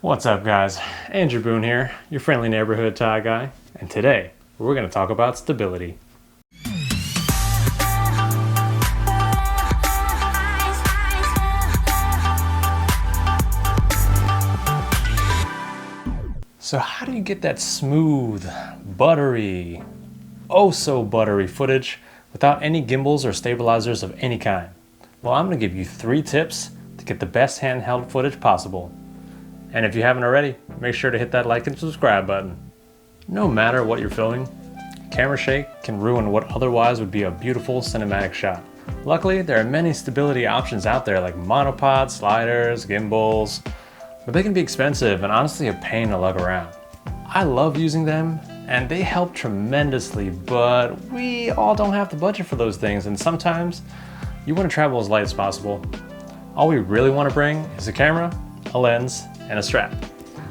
What's up guys, Andrew Boone here, your friendly neighborhood tie guy, and today we're going to talk about stability. So how do you get that smooth, buttery, oh so buttery footage without any gimbals or stabilizers of any kind? Well, I'm going to give you 3 tips to get the best handheld footage possible. And if you haven't already, make sure to hit that like and subscribe button. No matter what you're filming, camera shake can ruin what otherwise would be a beautiful cinematic shot. Luckily, there are many stability options out there like monopods, sliders, gimbals, but they can be expensive and honestly a pain to lug around. I love using them and they help tremendously, but we all don't have the budget for those things, and sometimes you want to travel as light as possible. All we really want to bring is a camera, a lens, and a strap.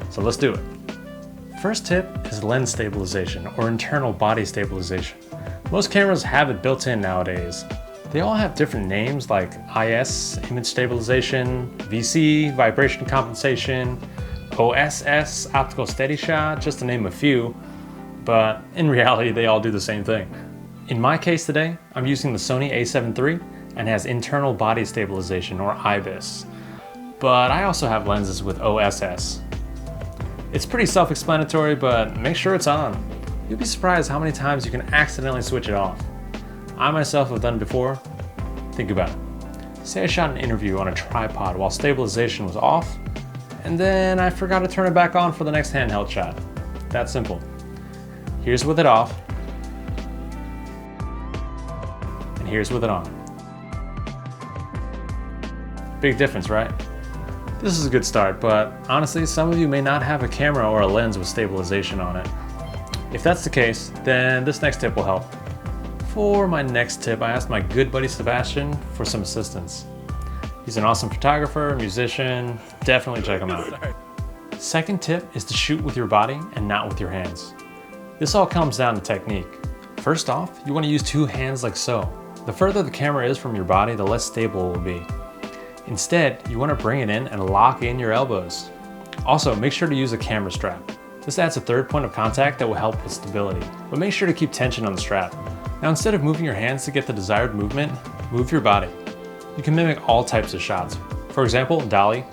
So let's do it. First tip is lens stabilization or internal body stabilization. Most cameras have it built in nowadays. They all have different names like IS, image stabilization, VC, vibration compensation, OSS, optical steady shot, just to name a few, but in reality they all do the same thing. In my case today, I'm using the Sony a7 III and has internal body stabilization or IBIS. But I also have lenses with OSS. It's pretty self-explanatory, but make sure it's on. You'll be surprised how many times you can accidentally switch it off. I myself have done it before. Think about it. Say I shot an interview on a tripod while stabilization was off, and then I forgot to turn it back on for the next handheld shot. That simple. Here's with it off, and here's with it on. Big difference, right? This is a good start, but honestly, some of you may not have a camera or a lens with stabilization on it. If that's the case, then this next tip will help. For my next tip, I asked my good buddy Sebastian for some assistance. He's an awesome photographer, musician, definitely check him out. Second tip is to shoot with your body and not with your hands. This all comes down to technique. First off, you want to use 2 hands like so. The further the camera is from your body, the less stable it will be. Instead, you want to bring it in and lock in your elbows. Also, make sure to use a camera strap. This adds a third point of contact that will help with stability, but make sure to keep tension on the strap. Now, instead of moving your hands to get the desired movement, move your body. You can mimic all types of shots. For example, dolly,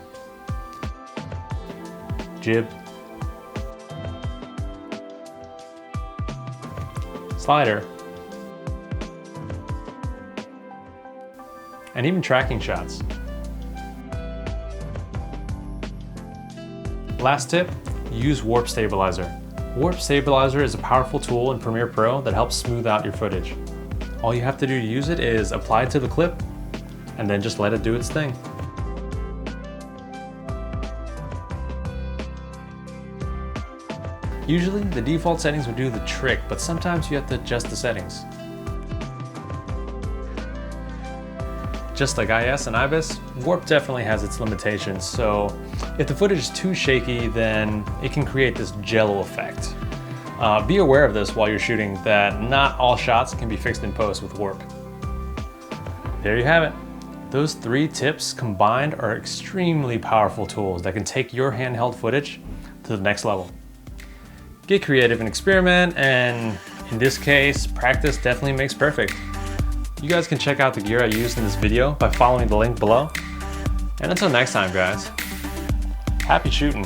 jib, slider, and even tracking shots. Last tip, use warp stabilizer. Warp stabilizer is a powerful tool in Premiere Pro that helps smooth out your footage. All you have to do to use it is apply it to the clip and then just let it do its thing. Usually the default settings would do the trick, but sometimes you have to adjust the settings. Just like IS and IBIS, warp definitely has its limitations, so if the footage is too shaky, then it can create this jello effect. Be aware of this while you're shooting, that not all shots can be fixed in post with warp. There you have it. Those 3 tips combined are extremely powerful tools that can take your handheld footage to the next level. Get creative and experiment, and in this case, practice definitely makes perfect. You guys can check out the gear I used in this video by following the link below. And until next time guys, happy shooting.